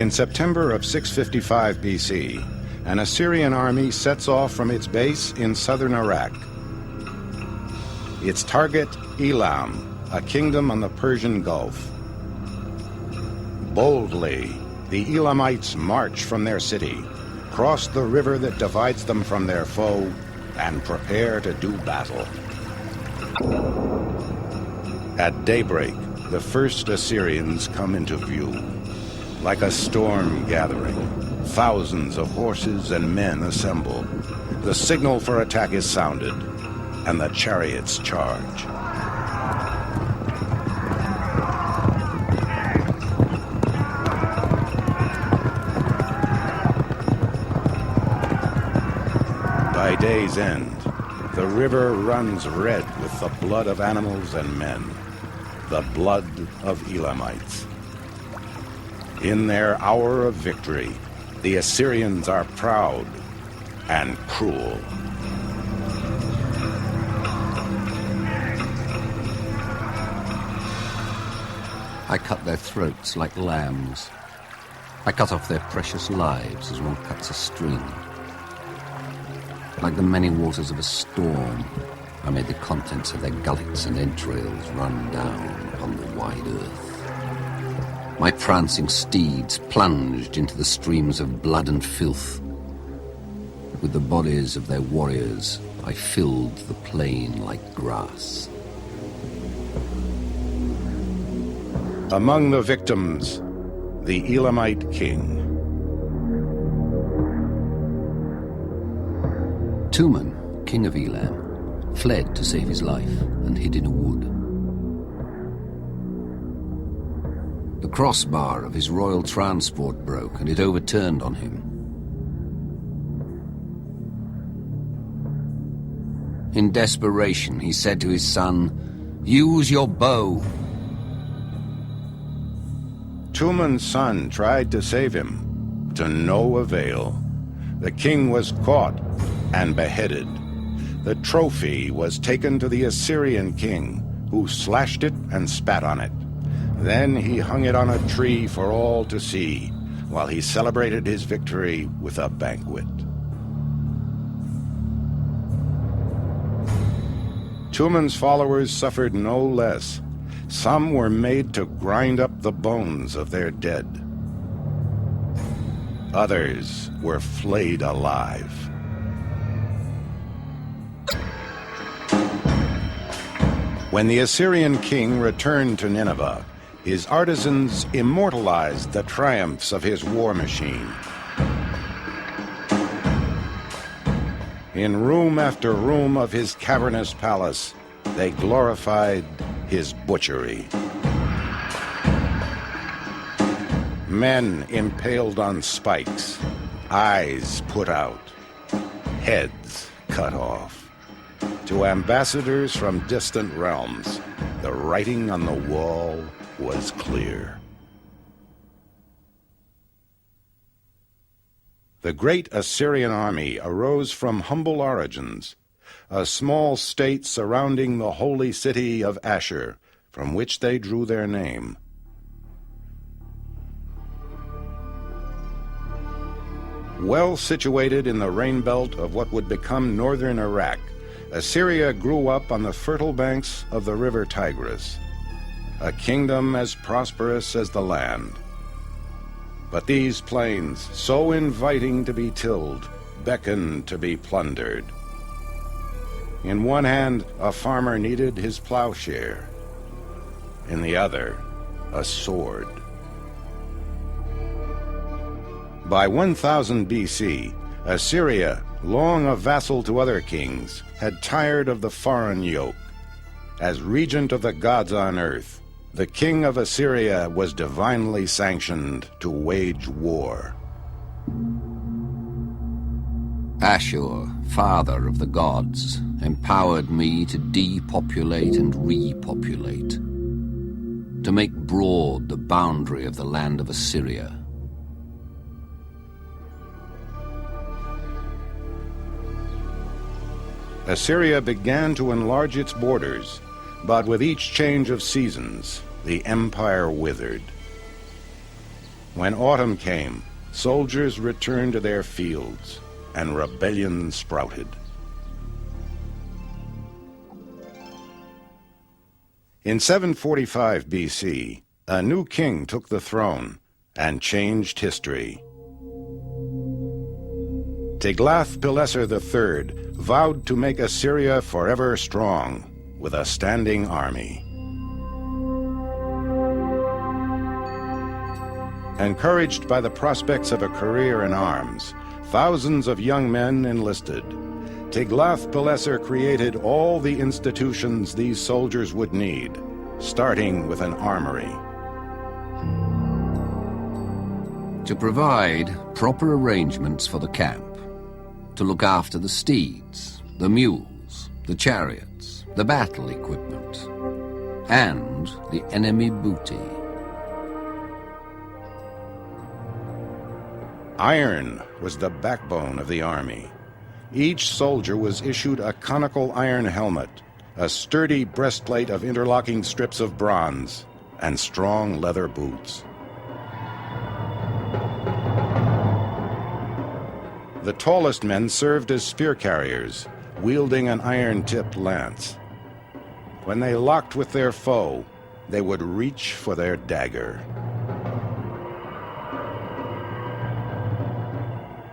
In September of 655 BC, an Assyrian army sets off from its base in southern Iraq. Its target, Elam, a kingdom on the Persian Gulf. Boldly, the Elamites march from their city, cross the river that divides them from their foe, and prepare to do battle. At daybreak, the first Assyrians come into view. Like a storm gathering, thousands of horses and men assemble. The signal for attack is sounded, and the chariots charge. By day's end, the river runs red with the blood of animals and men, the blood of Elamites. In their hour of victory, the Assyrians are proud and cruel. I cut their throats like lambs. I cut off their precious lives as one cuts a string. Like the many waters of a storm, I made the contents of their gullets and entrails run down upon the wide earth. My prancing steeds plunged into the streams of blood and filth. With the bodies of their warriors, I filled the plain like grass. Among the victims, the Elamite king. Tuman, king of Elam, fled to save his life and hid in a wood. The crossbar of his royal transport broke, and it overturned on him. In desperation, he said to his son, "Use your bow." Tuman's son tried to save him, to no avail. The king was caught and beheaded. The trophy was taken to the Assyrian king, who slashed it and spat on it. Then he hung it on a tree for all to see, while he celebrated his victory with a banquet. Tuman's followers suffered no less. Some were made to grind up the bones of their dead. Others were flayed alive. When the Assyrian king returned to Nineveh, his artisans immortalized the triumphs of his war machine. In room after room of his cavernous palace, they glorified his butchery. Men impaled on spikes, eyes put out, heads cut off. To ambassadors from distant realms, the writing on the wall was clear. The great Assyrian army arose from humble origins, a small state surrounding the holy city of Ashur, from which they drew their name. Well situated in the rain belt of what would become northern Iraq, Assyria grew up on the fertile banks of the river Tigris, a kingdom as prosperous as the land. But these plains, so inviting to be tilled, beckoned to be plundered. In one hand, a farmer needed his plowshare. In the other, a sword. By 1000 BC, Assyria, long a vassal to other kings, had tired of the foreign yoke. As regent of the gods on earth, the king of Assyria was divinely sanctioned to wage war. Ashur, father of the gods, empowered me to depopulate and repopulate, to make broad the boundary of the land of Assyria. Assyria began to enlarge its borders, but with each change of seasons, the empire withered. When autumn came, soldiers returned to their fields, and rebellion sprouted. In 745 BC, a new king took the throne and changed history. Tiglath-Pileser III vowed to make Assyria forever strong with a standing army. Encouraged by the prospects of a career in arms, thousands of young men enlisted. Tiglath-Pileser created all the institutions these soldiers would need, starting with an armory. To provide proper arrangements for the camp, to look after the steeds, the mules, the chariots, the battle equipment, and the enemy booty. Iron was the backbone of the army. Each soldier was issued a conical iron helmet, a sturdy breastplate of interlocking strips of bronze, and strong leather boots. The tallest men served as spear carriers, wielding an iron-tipped lance. When they locked with their foe, they would reach for their dagger.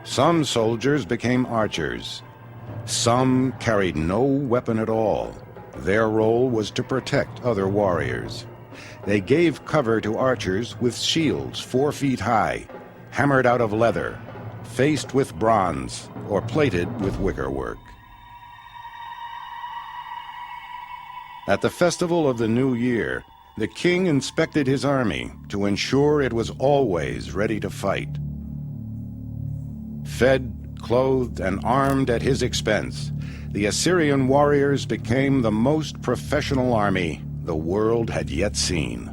Some soldiers became archers. Some carried no weapon at all. Their role was to protect other warriors. They gave cover to archers with shields 4 feet high, hammered out of leather, faced with bronze, or plated with wickerwork. At the festival of the New Year, the king inspected his army to ensure it was always ready to fight. Fed, clothed, and armed at his expense, the Assyrian warriors became the most professional army the world had yet seen.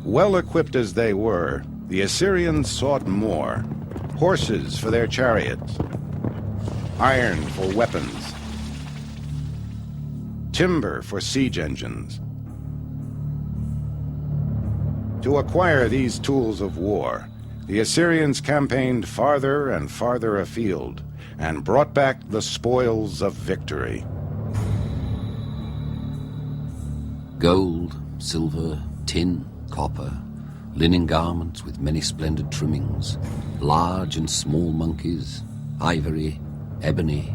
Well-equipped as they were, the Assyrians sought more: horses for their chariots, iron for weapons, timber for siege engines. To acquire these tools of war, the Assyrians campaigned farther and farther afield and brought back the spoils of victory. Gold, silver, tin, copper, linen garments with many splendid trimmings, large and small monkeys, ivory, ebony.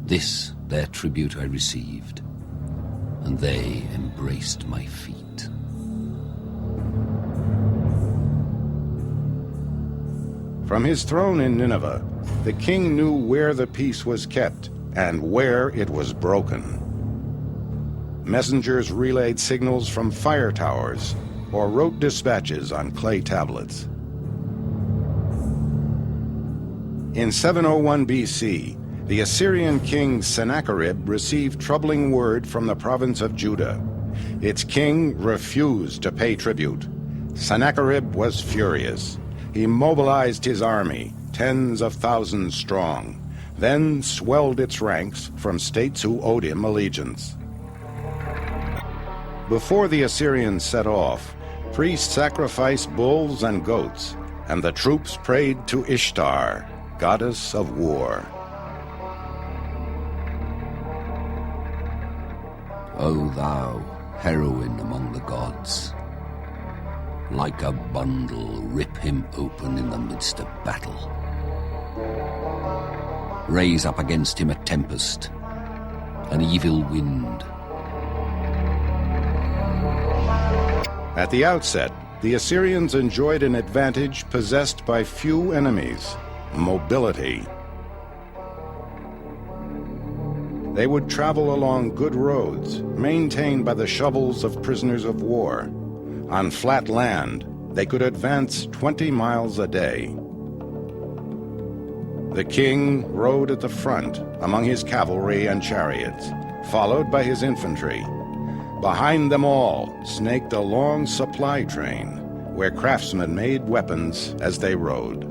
This their tribute I received, and they embraced my feet. From his throne in Nineveh, the king knew where the peace was kept and where it was broken. Messengers relayed signals from fire towers or wrote dispatches on clay tablets. In 701 BC, the Assyrian king Sennacherib received troubling word from the province of Judah. Its king refused to pay tribute. Sennacherib was furious. He mobilized his army, tens of thousands strong, then swelled its ranks from states who owed him allegiance. Before the Assyrians set off, priests sacrificed bulls and goats, and the troops prayed to Ishtar, goddess of war. O thou, heroine among the gods, like a bundle, rip him open in the midst of battle. Raise up against him a tempest, an evil wind. At the outset, the Assyrians enjoyed an advantage possessed by few enemies: mobility. They would travel along good roads, maintained by the shovels of prisoners of war. On flat land, they could advance 20 miles a day. The king rode at the front among his cavalry and chariots, followed by his infantry. Behind them all snaked a long supply train, where craftsmen made weapons as they rode.